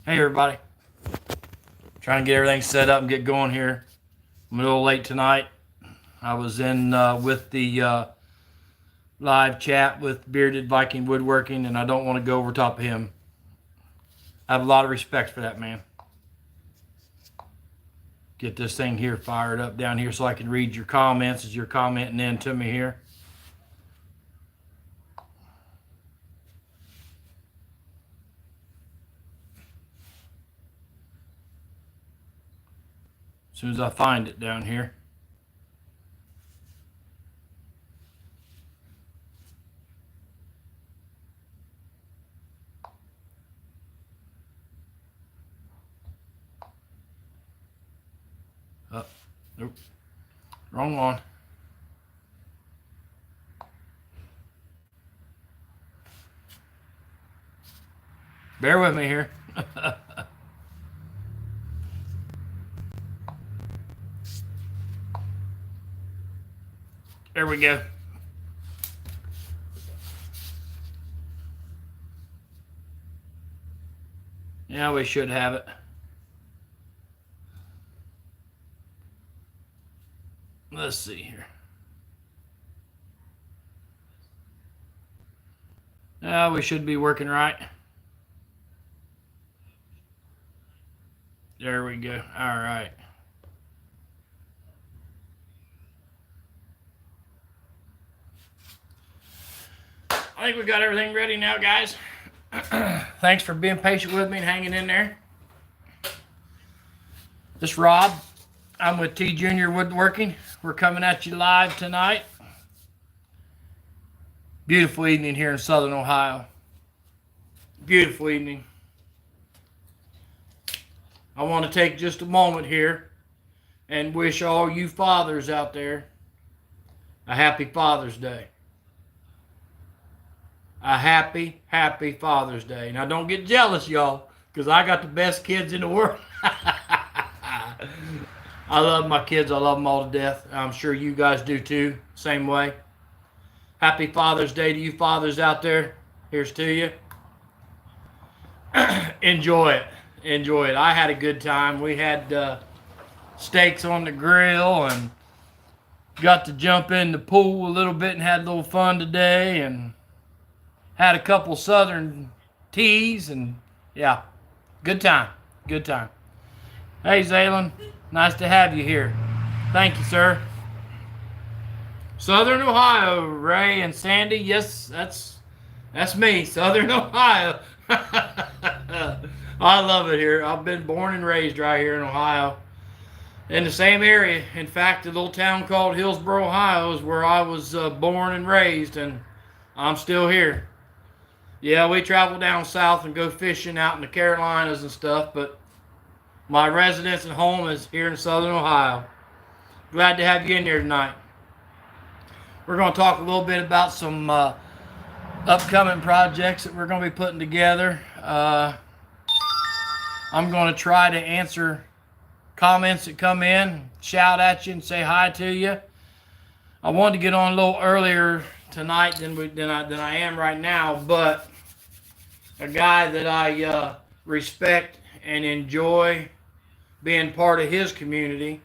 Hey everybody, trying to get everything set up and get going here. I'm a little late tonight. I was in with the live chat with Bearded Viking Woodworking, and I don't want to go over top of him. I have a lot of respect for that man. Get this thing here fired up down here so I can read your comments as you're commenting in to me here. As soon as I find it down here. Oh, nope. Wrong one. Bear with me here. There we go. Yeah, we should have it. Let's see here. Yeah, we should be working right. There we go. All right. I think we got everything ready now, guys. Thanks for being patient with me and hanging in there. This is Rob. I'm with T.Jr.Woodworking. We're coming at you live tonight. Beautiful evening here in Southern Ohio. Beautiful evening. I want to take just a moment here and wish all you fathers out there a happy Father's Day. A happy, happy Father's Day. Now, don't get jealous, y'all, because I got the best kids in the world. I love my kids. I love them all to death. I'm sure you guys do too, same way. Happy Father's Day to you fathers out there. Here's to you. Enjoy it. Enjoy it. I had a good time. We had steaks on the grill and got to jump in the pool a little bit and had a little fun today, and had a couple Southern teas, and yeah, good time. Good time. Hey, Zaylen, nice to have you here. Thank you, sir. Southern Ohio, Ray and Sandy. Yes, that's me, Southern Ohio. I love it here. I've been born and raised right here in Ohio, in the same area. In fact, a little town called Hillsboro, Ohio is where I was born and raised, and I'm still here. Yeah, we travel down south and go fishing out in the Carolinas and stuff, but my residence and home is here in Southern Ohio. Glad to have you in here tonight. We're going to talk a little bit about some upcoming projects that we're going to be putting together. I'm going to try to answer comments that come in, shout at you and say hi to you. I wanted to get on a little earlier tonight than I am right now, but a guy that I respect and enjoy being part of his community,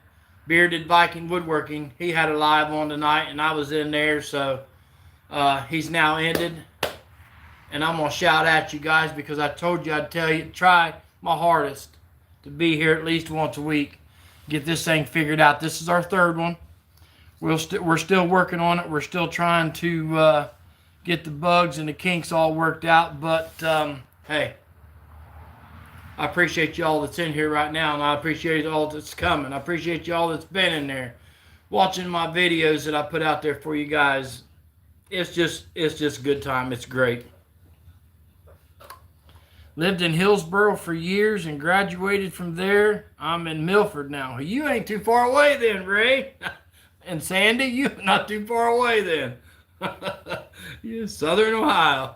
Bearded Viking Woodworking, he had a live on tonight, and I was in there, so he's now ended. And I'm going to shout at you guys because I told you I'd tell you, try my hardest to be here at least once a week, get this thing figured out. This is our third one. We're still working on it. We're still trying to get the bugs and the kinks all worked out. But, hey, I appreciate y'all that's in here right now, and I appreciate all that's coming. I appreciate y'all that's been in there watching my videos that I put out there for you guys. It's just good time. It's great. Lived in Hillsboro for years and graduated from there. I'm in Milford now. You ain't too far away then, Ray. And Sandy, you're not too far away then. You're Southern Ohio.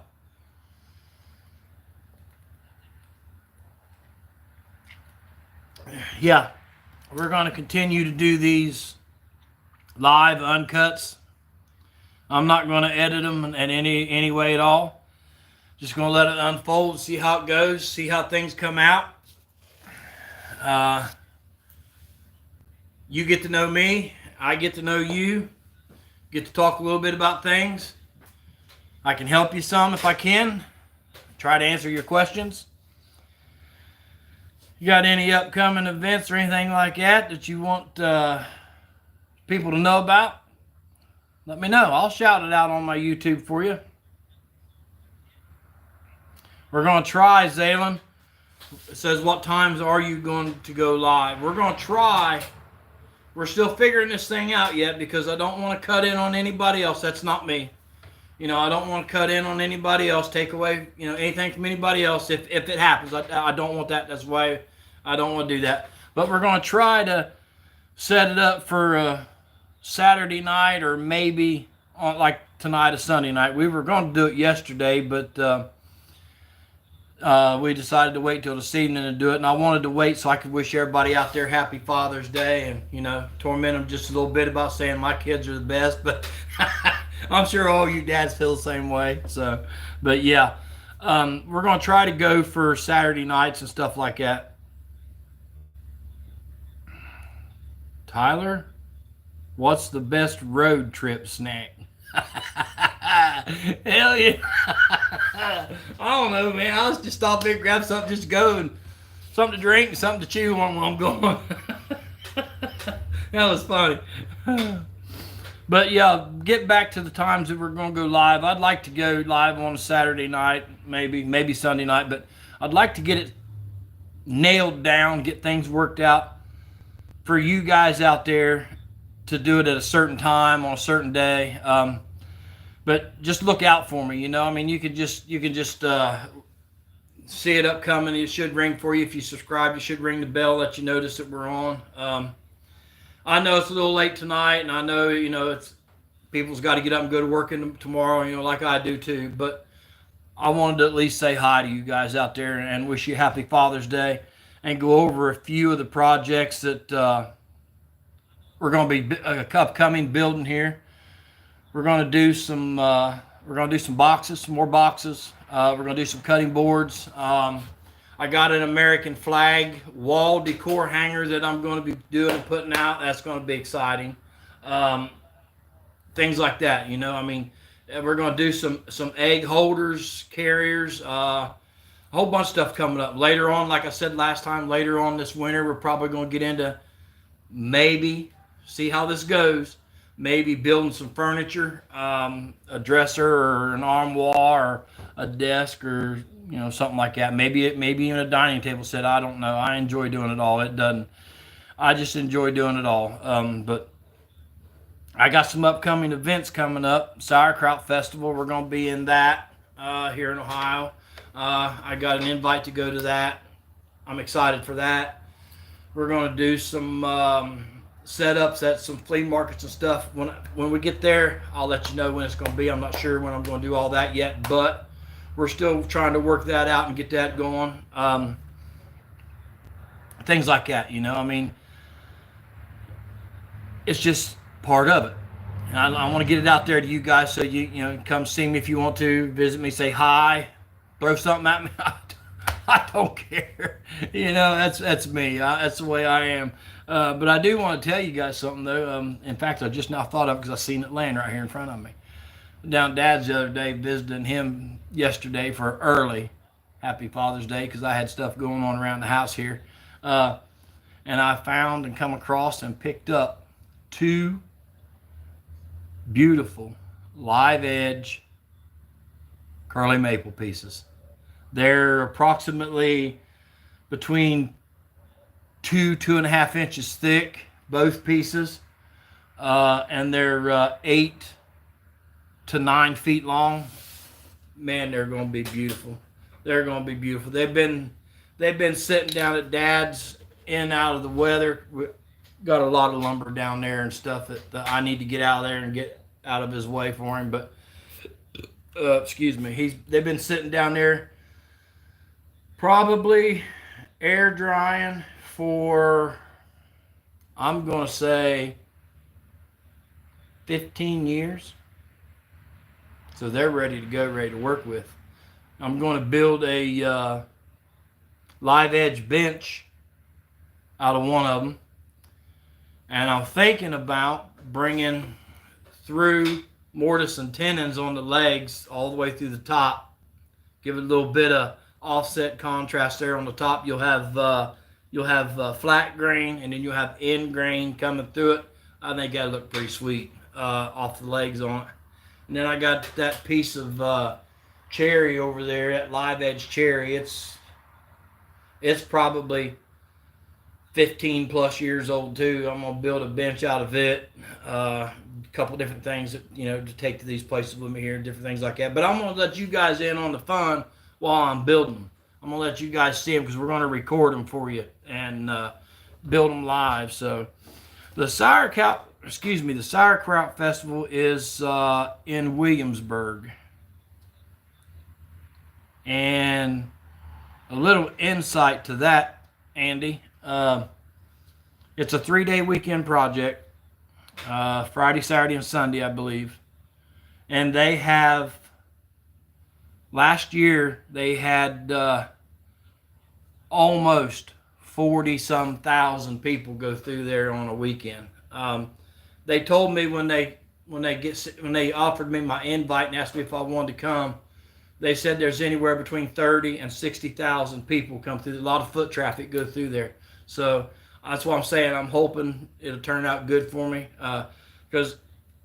Yeah, we're going to continue to do these live uncuts. I'm not going to edit them in any way at all. Just going to let it unfold, see how it goes, see how things come out. You get to know me. I get to know you. Get to talk a little bit about things. I can help you some if I can. Try to answer your questions. You got any upcoming events or anything like that you want people to know about? Let me know. I'll shout it out on my YouTube for you. We're going to try, Zaylen. It says, what times are you going to go live? We're going to try. We're still figuring this thing out yet because I don't want to cut in on anybody else. That's not me. You know, I don't want to cut in on anybody else, take away, you know, anything from anybody else if it happens. I don't want that. That's why I don't want to do that. But we're going to try to set it up for Saturday night or maybe on like tonight, a Sunday night. We were going to do it yesterday, but we decided to wait till this evening to do it, and I wanted to wait so I could wish everybody out there happy Father's Day and, you know, torment them just a little bit about saying my kids are the best, but I'm sure all you dads feel the same way. So, but yeah, we're going to try to go for Saturday nights and stuff like that. Tyler, what's the best road trip snack? Hell yeah. I don't know, man. I was just stop there, grab something, just go, and something to drink and something to chew on while I'm going. That was funny. But yeah, get back to the times that we're going to go live. I'd like to go live on a Saturday night, maybe Sunday night, but I'd like to get it nailed down, get things worked out for you guys out there to do it at a certain time on a certain day. But just look out for me, you know. I mean, you can just see it upcoming. It should ring for you if you subscribe. You should ring the bell, let you notice that we're on. I know it's a little late tonight, and I know, you know, it's people's got to get up and go to work tomorrow, you know, like I do too. But I wanted to at least say hi to you guys out there and wish you happy Father's Day, and go over a few of the projects that we're going to be upcoming building here. We're going to do some boxes, some more boxes. We're going to do some cutting boards. I got an American flag wall decor hanger that I'm going to be doing and putting out. That's going to be exciting. Things like that, you know. I mean, we're going to do some egg holders, carriers, a whole bunch of stuff coming up later on. Like I said last time, later on this winter, we're probably going to get into see how this goes. Maybe building some furniture, a dresser or an armoire or a desk or, you know, something like that. Maybe even a dining table set. I don't know. I enjoy doing it all. I just enjoy doing it all. But I got some upcoming events coming up. Sauerkraut Festival. We're going to be in that here in Ohio. I got an invite to go to that. I'm excited for that. We're going to do some setups at some flea markets and stuff. When we get there, I'll let you know when it's going to be. I'm not sure when I'm going to do all that yet, but we're still trying to work that out and get that going. Things like that, you know. I mean, it's just part of it. And I want to get it out there to you guys, so you know, come see me if you want to, visit me, say hi, throw something at me. I don't care. You know, that's me. That's the way I am. But I do want to tell you guys something, though. In fact, I just now thought of it because I seen it laying right here in front of me. Down at Dad's the other day, visiting him yesterday for early Happy Father's Day, because I had stuff going on around the house here. And I found and come across and picked up 2 beautiful live edge curly maple pieces. They're approximately between 2.5 inches thick, both pieces, and they're 8 to 9 feet long. Man, they're going to be beautiful. They're going to be beautiful. They've been sitting down at Dad's in and out of the weather. We got a lot of lumber down there and stuff that I need to get out of there and get out of his way for him. But excuse me, they've been sitting down there, probably air drying for, I'm going to say, 15 years. So they're ready to go, ready to work with. I'm going to build a live edge bench out of one of them. And I'm thinking about bringing through mortise and tenons on the legs all the way through the top. Give it a little bit of offset contrast there on the top. You'll have flat grain, and then you'll have end grain coming through it. I think that'll look pretty sweet off the legs on it. And then I got that piece of cherry over there, that live edge cherry. It's probably 15 plus years old too. I'm gonna build a bench out of it. A couple different things that, to take to these places with me here, different things like that. But I'm gonna let you guys in on the fun while I'm building them. I'm gonna let you guys see them because we're gonna record them for you and build them live. So the Sauerkraut Festival is in Williamsburg, and a little insight to that, Andy. It's a 3-day weekend project, Friday, Saturday, and Sunday, I believe. And they have, last year, they had almost 40-some thousand people go through there on a weekend. They told me when they offered me my invite and asked me if I wanted to come, they said there's anywhere between 30 and 60,000 people come through. A lot of foot traffic go through there. So that's what I'm saying. I'm hoping it'll turn out good for me because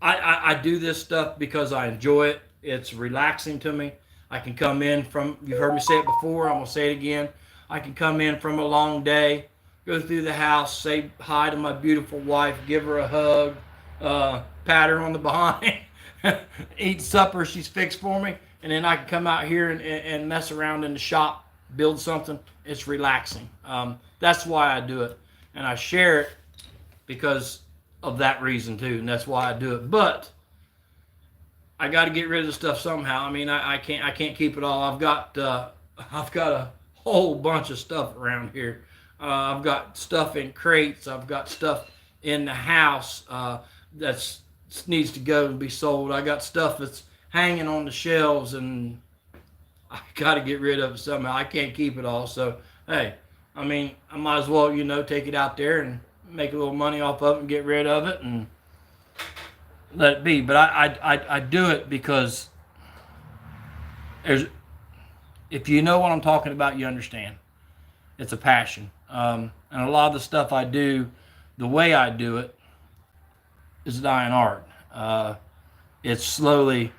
I do this stuff because I enjoy it. It's relaxing to me. I can come in from, you've heard me say it before, I'm going to say it again. I can come in from a long day, go through the house, say hi to my beautiful wife, give her a hug, pat her on the behind, eat supper she's fixed for me, and then I can come out here and mess around in the shop, build something. It's relaxing. That's why I do it. And I share it because of that reason too, and that's why I do it. But I got to get rid of the stuff somehow. I mean, I can't keep it all. I've got a whole bunch of stuff around here. I've got stuff in crates. I've got stuff in the house that needs to go and be sold. I got stuff that's hanging on the shelves, and I got to get rid of it somehow. I can't keep it all. So, hey, I mean, I might as well, take it out there and make a little money off of it and get rid of it and let it be. But I do it because if you know what I'm talking about, you understand. It's a passion. And a lot of the stuff I do, the way I do it, is a dying art. It's slowly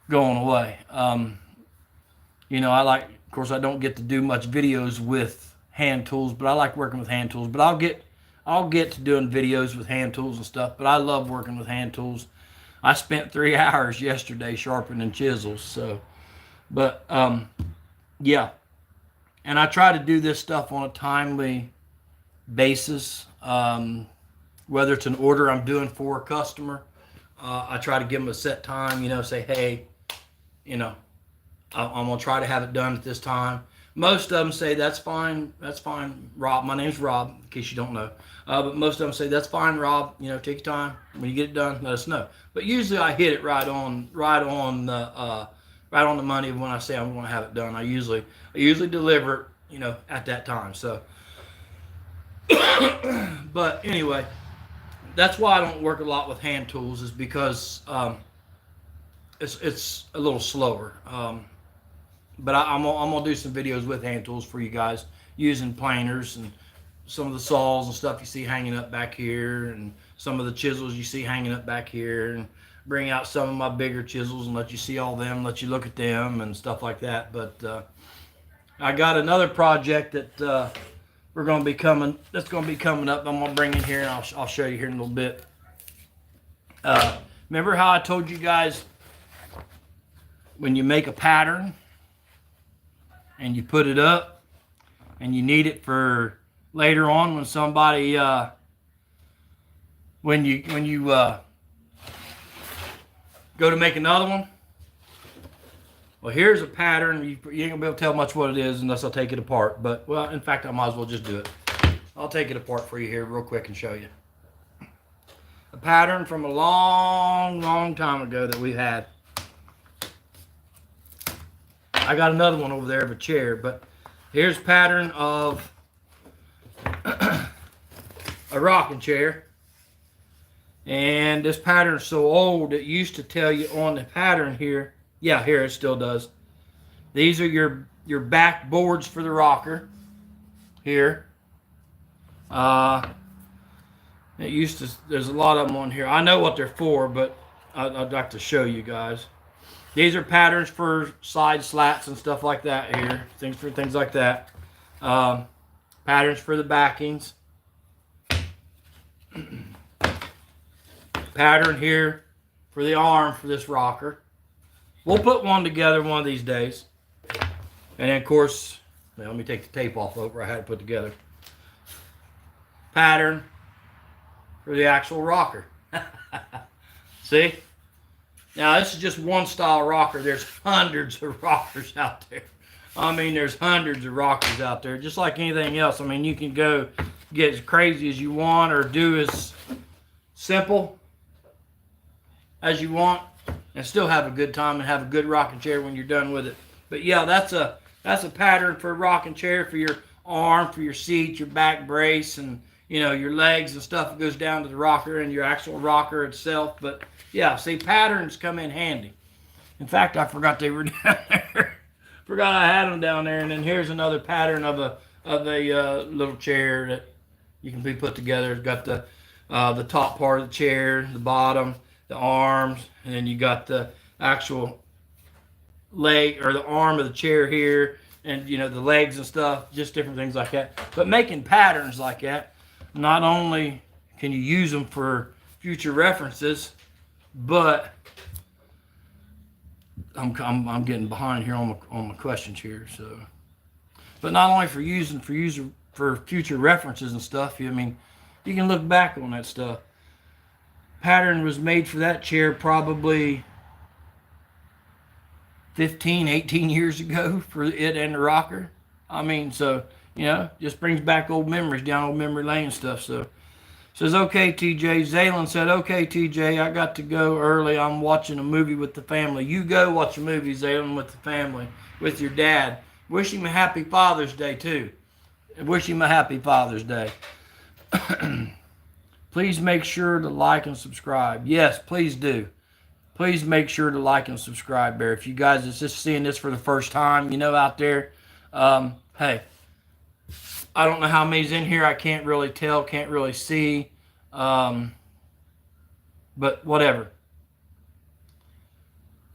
going away. Of course, I don't get to do much videos with hand tools, but I like working with hand tools. But I'll get to doing videos with hand tools and stuff, but I love working with hand tools. I spent 3 hours yesterday sharpening chisels. So, but yeah. And I try to do this stuff on a timely basis. Whether it's an order I'm doing for a customer, I try to give them a set time, say, hey, I'm going to try to have it done at this time. Most of them say, that's fine, Rob. My name's Rob, in case you don't know. But most of them say, that's fine, Rob. Take your time. When you get it done, let us know. But usually I hit it right on the money when I say I'm going to have it done. I usually deliver it, at that time. So, but anyway, that's why I don't work a lot with hand tools, is because it's a little slower. But I'm gonna do some videos with hand tools for you guys, using planers and some of the saws and stuff you see hanging up back here, and some of the chisels you see hanging up back here, and bring out some of my bigger chisels and let you see all them, let you look at them and stuff like that. But I got another project that that's going to be coming up. I'm gonna bring in here and I'll show you here in a little bit. Remember how I told you guys when you make a pattern and you put it up and you need it for later on when somebody when you go to make another one? Well, here's a pattern. You ain't gonna be able to tell much what it is unless I take it apart. But, well, in fact, I might as well just do it. I'll take it apart for you here real quick and show you. A pattern from a long, long time ago that we had. I got another one over there of a chair, but here's pattern of a rocking chair. And this pattern is so old, it used to tell you on the pattern here. Yeah, here it still does. These are your back boards for the rocker here. It used to, there's a lot of them on here. I know what they're for, but I'd like to show you guys. These are patterns for side slats and stuff like that here. Things like that. Patterns for the backings. Pattern here for the arm for this rocker. We'll put one together one of these days. And then, of course, well, let me take the tape off of where I had it put together. Pattern for the actual rocker. See? Now, this is just one style rocker. There's hundreds of rockers out there. I mean, there's hundreds of rockers out there. Just like anything else. I mean, you can go get as crazy as you want or do as simple as you want and still have a good time and have a good rocking chair when you're done with it. But yeah, that's a pattern for a rocking chair for your arm, for your seat, your back brace, and you know, your legs and stuff that goes down to the rocker and your actual rocker itself. But yeah, see, patterns come in handy. In fact, I forgot they were down there. Forgot I had them down there. And then here's another pattern of a little chair that you can be put together. It's got the top part of the chair, the bottom, the arms, and then you got the actual leg or the arm of the chair here, and you know, the legs and stuff, just different things like that. But making patterns like that, not only can you use them for future references, but I'm getting behind here on my questions here. So, but not only for future references and stuff. I mean, you can look back on that stuff. Pattern was made for that chair probably 15, 18 years ago for it and the rocker. I mean, so, you know, just brings back old memories down old memory lane and stuff. So, says, okay, TJ. Zaylin said, okay, TJ, I got to go early. I'm watching a movie with the family. You go watch a movie, Zaylin, with the family, with your dad. Wish him a happy Father's Day, too. Wish him a happy Father's Day. Please make sure to like and subscribe. Yes, please do. Please make sure to like and subscribe there. If you guys are just seeing this for the first time, you know, out there, hey, I don't know how many's in here. I can't really tell, can't really see, but whatever.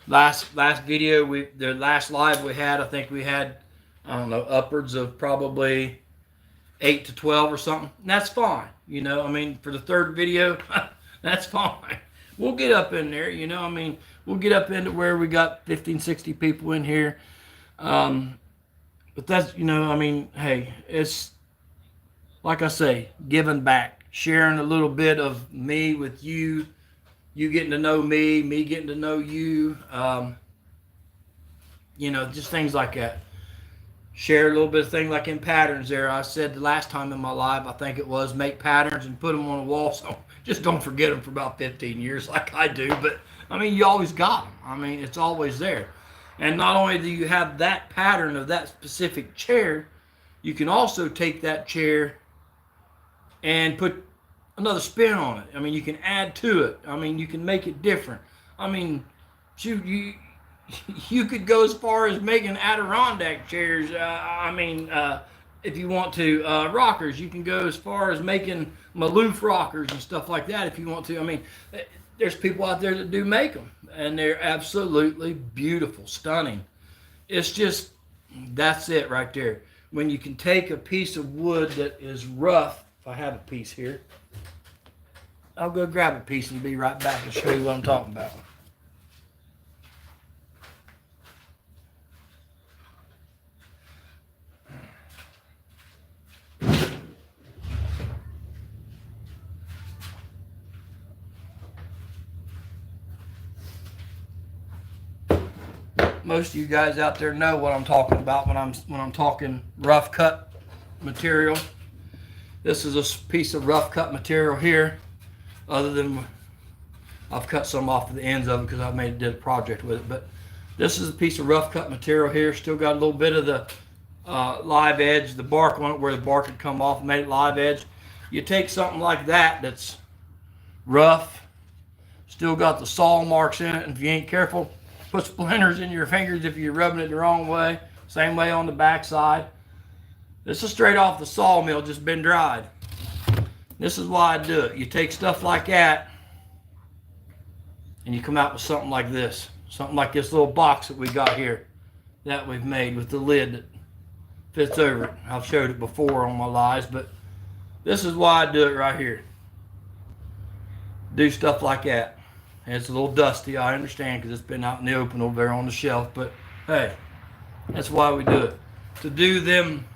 Last video, the last live we had, I think we had, I don't know, upwards of probably 8 to 12 or something. And that's fine. You know, I mean, for the third video, that's fine. We'll get up in there, you know, I mean, we'll get up into where we got 15, 60 people in here. But that's, you know, I mean, hey, it's, like I say, giving back, sharing a little bit of me with you, you getting to know me getting to know you, you know, just things like that. Share a little bit of thing like in patterns there. I said the last time in my live, I think it was, make patterns and put them on a wall. So just don't forget them for about 15 years like I do. But, I mean, you always got them. I mean, it's always there. And not only do you have that pattern of that specific chair, you can also take that chair and put another spin on it. I mean, you can add to it. I mean, you can make it different. I mean, shoot, you could go as far as making Adirondack chairs. If you want to, rockers. You can go as far as making Maloof rockers and stuff like that if you want to. I mean, there's people out there that do make them, and they're absolutely beautiful, stunning. It's just, that's it right there. When you can take a piece of wood that is rough, if I have a piece here, I'll go grab a piece and be right back and show you what I'm talking about. Most of you guys out there know what I'm talking about when I'm talking rough cut material. This is a piece of rough cut material here. Other than I've cut some off of the ends of it because I did a project with it. But This is a piece of rough cut material here. Still got a little bit of the live edge, the bark on it where the bark had come off, made it live edge. You take something like that that's rough, still got the saw marks in it, and if you ain't careful, put splinters in your fingers if you're rubbing it the wrong way. Same way on the back side. This is straight off the sawmill, just been dried. This is why I do it. You take stuff like that and you come out with something like this. Something like this little box that we got here that we've made with the lid that fits over it. I've showed it before on my lives, but this is why I do it right here. Do stuff like that. And it's a little dusty, I understand, because it's been out in the open over there on the shelf, but hey, that's why we do it. To do them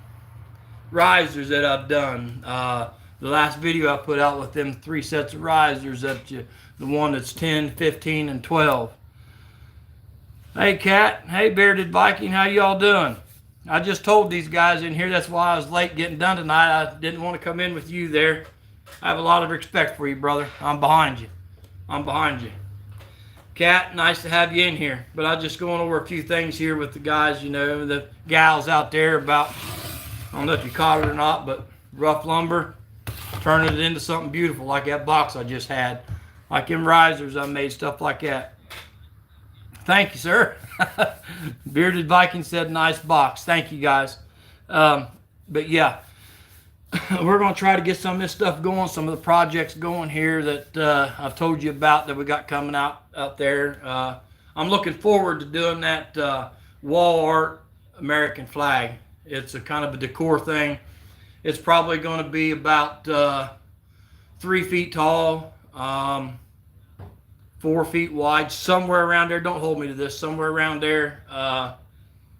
risers that I've done, the last video I put out with them 3 sets of risers, that the one that's 10, 15, and 12. Hey Cat, hey Bearded Viking, how y'all doing? I just told these guys in here, that's why I was late getting done tonight. I didn't want to come in with you there. I have a lot of respect for you, brother. I'm behind you. I'm behind you. Cat, nice to have you in here. But I'm just going over a few things here with the guys, you know, the gals out there about, I don't know if you caught it or not, but rough lumber, turning it into something beautiful like that box I just had. Like them risers I made, stuff like that. Thank you, sir. Bearded Viking said nice box. Thank you, guys. But yeah, we're going to try to get some of this stuff going, some of the projects going here that I've told you about that we got coming out there. I'm looking forward to doing that wall art American flag. It's a kind of a decor thing. It's probably going to be about 3 feet tall, 4 feet wide, somewhere around there. Don't hold me to this. Somewhere around there.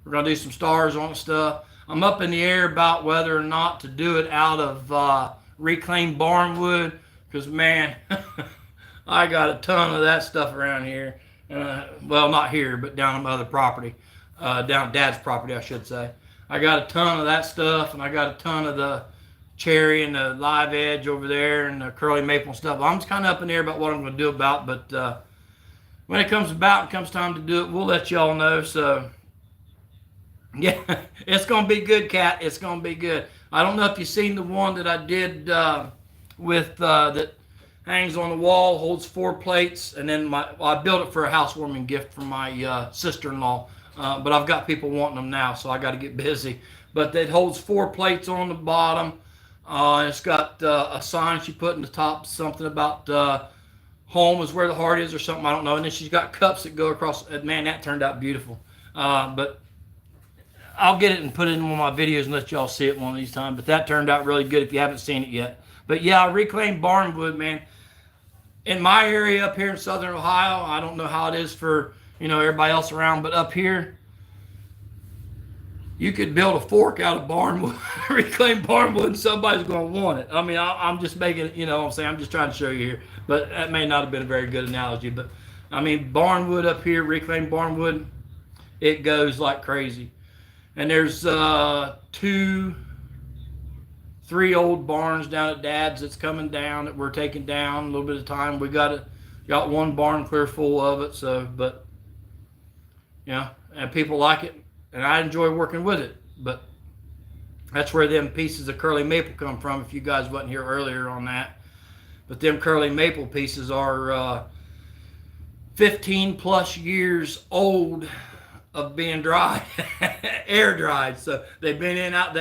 We're going to do some stars on stuff. I'm up in the air about whether or not to do it out of reclaimed barnwood, because, man, I got a ton of that stuff around here. Well, not here, but down on my other property. Down at Dad's property, I should say. I got a ton of that stuff, and I got a ton of the cherry and the live edge over there and the curly maple and stuff. I'm just kind of up in the air about what I'm going to do about, but when it comes about and comes time to do it, we'll let y'all know. So, yeah, it's going to be good, Cat. It's going to be good. I don't know if you've seen the one that I did with that hangs on the wall, holds 4 plates, and then I built it for a housewarming gift for my sister-in-law. But I've got people wanting them now, so I got to get busy. But it holds 4 plates on the bottom. It's got a sign she put in the top, something about home is where the heart is or something, I don't know. And then she's got cups that go across. Man, that turned out beautiful. But I'll get it and put it in one of my videos and let y'all see it one of these times. But that turned out really good if you haven't seen it yet. But yeah, reclaimed barnwood, man. In my area up here in southern Ohio, I don't know how it is for, you know, everybody else around, but up here, you could build a fork out of barnwood, reclaimed barnwood, and somebody's going to want it. I mean, I'm just making it, you know what I'm saying? I'm just trying to show you here. But that may not have been a very good analogy. But, I mean, barnwood up here, reclaimed barnwood, it goes like crazy. And there's 2, 3 old barns down at Dad's that's coming down that we're taking down a little bit of time. We got one barn clear full of it. So, but, yeah, and people like it. And I enjoy working with it, but that's where them pieces of curly maple come from, if you guys wasn't here earlier on that. But them curly maple pieces are 15 plus years old of being dried, air dried. So they've been in out.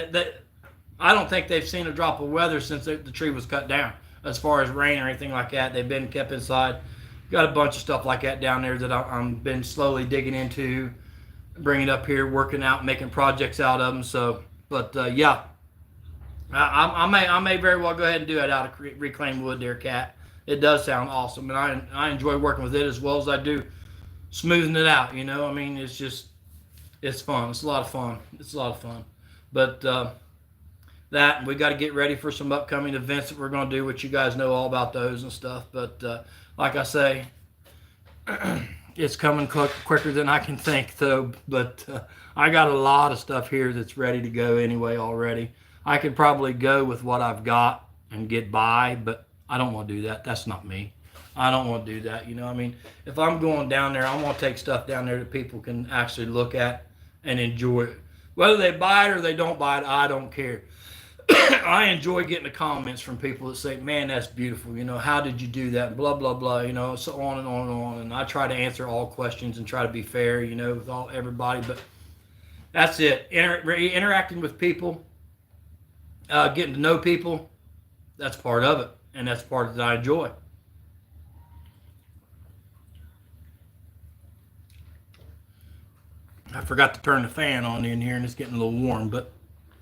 I don't think they've seen a drop of weather since the tree was cut down, as far as rain or anything like that. They've been kept inside. Got a bunch of stuff like that down there that I've been slowly digging into, bringing up here, working out, making projects out of them. So, but yeah, I may very well go ahead and do it out of reclaimed wood there, Cat. It does sound awesome, and I enjoy working with it as well as I do smoothing it out. You know, I mean, it's fun. It's a lot of fun. It's a lot of fun. But that, we got to get ready for some upcoming events that we're going to do, which you guys know all about those and stuff. But like I say, it's coming quicker than I can think, though. But I got a lot of stuff here that's ready to go anyway already. I could probably go with what I've got and get by, but I don't want to do that. That's not me. I don't want to do that. You know, I mean, if I'm going down there, I want to take stuff down there that people can actually look at and enjoy it. Whether they buy it or they don't buy it, I don't care. I enjoy getting the comments from people that say, "Man, that's beautiful. You know, how did you do that?" Blah blah blah. You know, so on and on and on. And I try to answer all questions and try to be fair. You know, with all everybody. But that's it. Interacting with people, getting to know people. That's part of it, and that's part that I enjoy. I forgot to turn the fan on in here, and it's getting a little warm, but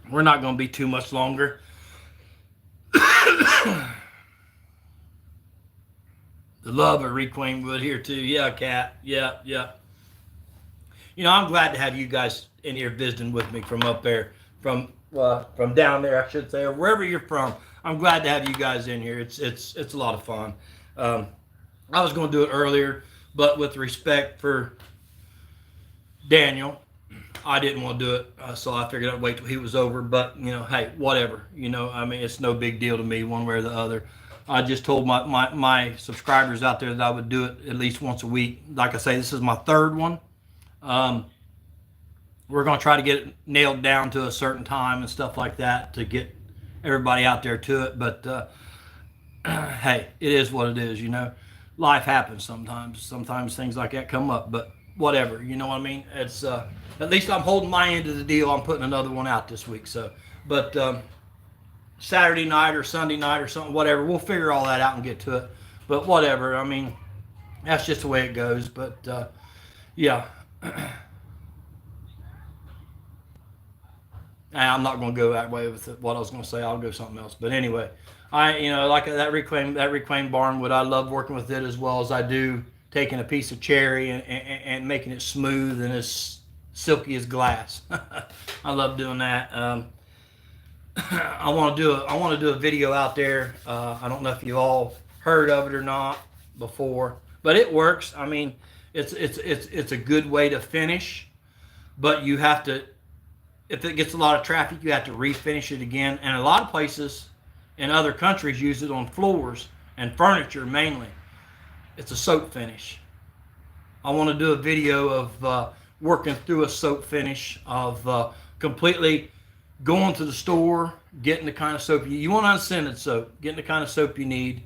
we're not going to be too much longer. The love of Reclaim Wood here too. Yeah, Kat. Yeah, yeah. You know, I'm glad to have you guys in here visiting with me from up there, from down there, I should say, or wherever you're from. I'm glad to have you guys in here. It's a lot of fun. Um, I was going to do it earlier, but with respect for Daniel, I didn't want to do it, so I figured I'd wait till he was over. But you know, hey, whatever. You know, I mean, it's no big deal to me one way or the other. I just told my subscribers out there that I would do it at least once a week. Like I say, this is my third one. Um, we're going to try to get it nailed down to a certain time and stuff like that to get everybody out there to it. But hey, it is what it is. You know, life happens sometimes. Sometimes things like that come up. But whatever, you know what I mean? It's at least I'm holding my end of the deal. I'm putting another one out this week. So, but Saturday night or Sunday night or something, whatever, we'll figure all that out and get to it. But whatever, I mean, that's just the way it goes. But yeah. I'm not going to go that way with what I was going to say. I'll go something else. But anyway, you know, like that reclaimed barnwood, I love working with it as well as I do taking a piece of cherry and making it smooth and as silky as glass. I love doing that. I want to do a video out there. I don't know if you all heard of it or not before, but it works. I mean, it's a good way to finish, but you have to, if it gets a lot of traffic, you have to refinish it again. And a lot of places in other countries use it on floors and furniture mainly. It's a soap finish. I want to do a video of working through a soap finish, of completely going to the store, getting the kind of soap you want, unscented soap, getting the kind of soap you need,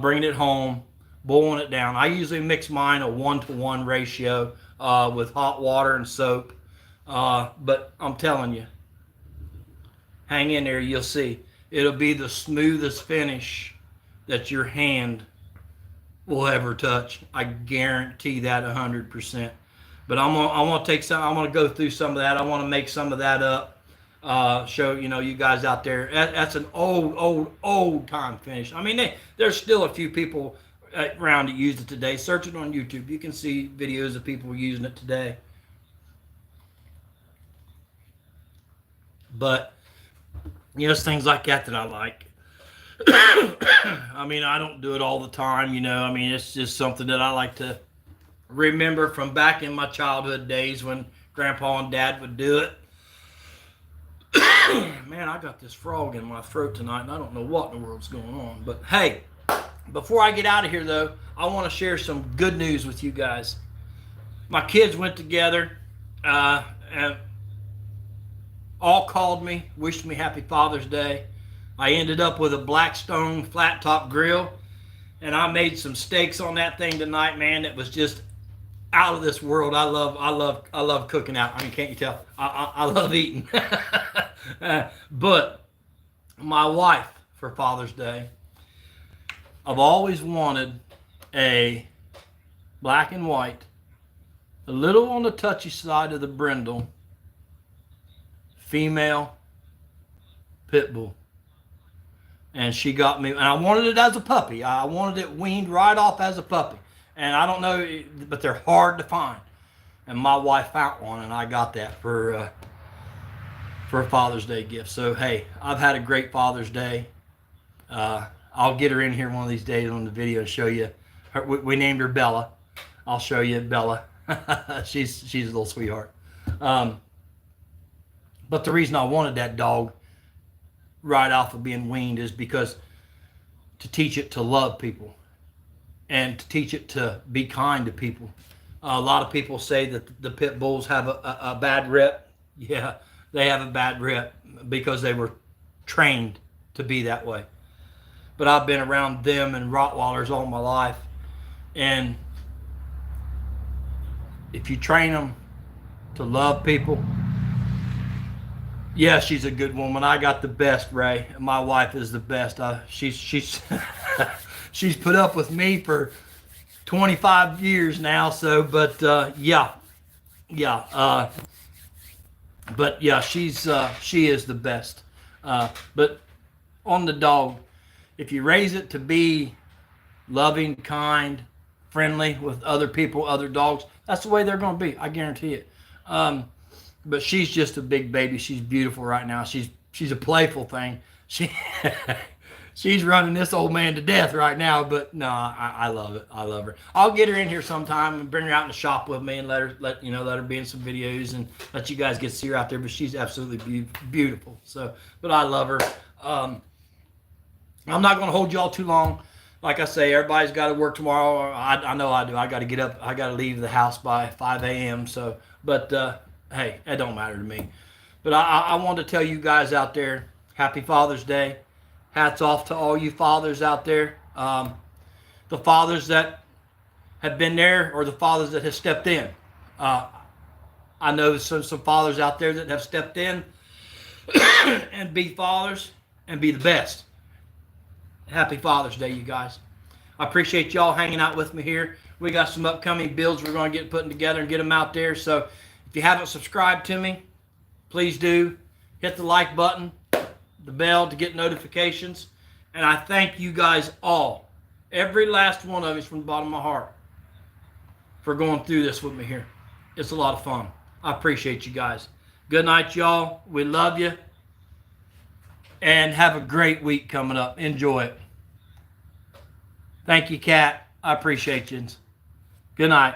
bringing it home, boiling it down. I usually mix mine a 1-to-1 ratio with hot water and soap. But I'm telling you, hang in there, you'll see. It'll be the smoothest finish that your hand will ever touch. I guarantee that 100%. But I want to take some. I want to go through some of that. I want to make some of that up. Show you guys out there. That's an old time finish. I mean, there's still a few people around that use it today. Search it on YouTube. You can see videos of people using it today. But it's things like that I like. I mean, I don't do it all the time, I mean, it's just something that I like to remember from back in my childhood days when Grandpa and Dad would do it. Man, I got this frog in my throat tonight, and I don't know what in the world's going on. But hey, before I get out of here, though, I want to share some good news with you guys. My kids went together, and all called me, wished me happy Father's Day. I ended up with a Blackstone flat top grill, and I made some steaks on that thing tonight, man. It was just out of this world. I love cooking out. I mean, can't you tell? I love eating. But my wife, for Father's Day, I've always wanted a black and white, a little on the touchy side of the brindle, female pit bull. And she got me, and I wanted it as a puppy. I wanted it weaned right off as a puppy. And I don't know, but they're hard to find. And my wife found one, and I got that for a Father's Day gift. So, hey, I've had a great Father's Day. I'll get her in here one of these days on the video and show you. We named her Bella. I'll show you Bella. She's a little sweetheart. But the reason I wanted that dog right off of being weaned is because to teach it to love people. and to teach it to be kind to people. A lot of people say that the pit bulls have a bad rep. Yeah, they have a bad rep because they were trained to be that way. But I've been around them and Rottweilers all my life. And if you train them to love people, yeah, she's a good woman. I got the best, Ray. My wife is the best. She's she's put up with me for 25 years now. So, but yeah, yeah, but yeah, she is the best. But on the dog, if you raise it to be loving, kind, friendly with other people, other dogs, that's the way they're going to be. I guarantee it. But she's just a big baby. She's beautiful right now. She's a playful thing. She's running this old man to death right now. But no, I love it. I love her. I'll get her in here sometime and bring her out in the shop with me and let her be in some videos and let you guys get to see her out there. But she's absolutely beautiful. So, but I love her. I'm not going to hold y'all too long. Like I say, everybody's got to work tomorrow. I know I do. I got to get up. I got to leave the house by 5 a.m. So, but hey, it don't matter to me. But I want to tell you guys out there, happy Father's Day. Hats off to all you fathers out there. The fathers that have been there or the fathers that have stepped in. I know some fathers out there that have stepped in and be fathers and be the best. Happy Father's Day, you guys. I appreciate y'all hanging out with me here. We got some upcoming builds we're going to get putting together and get them out there. So if you haven't subscribed to me, please do. Hit the like button, the bell to get notifications. And I thank you guys all, every last one of you from the bottom of my heart, for going through this with me here. It's a lot of fun. I appreciate you guys. Good night, y'all. We love you. And have a great week coming up. Enjoy it. Thank you, Kat. I appreciate you. Good night.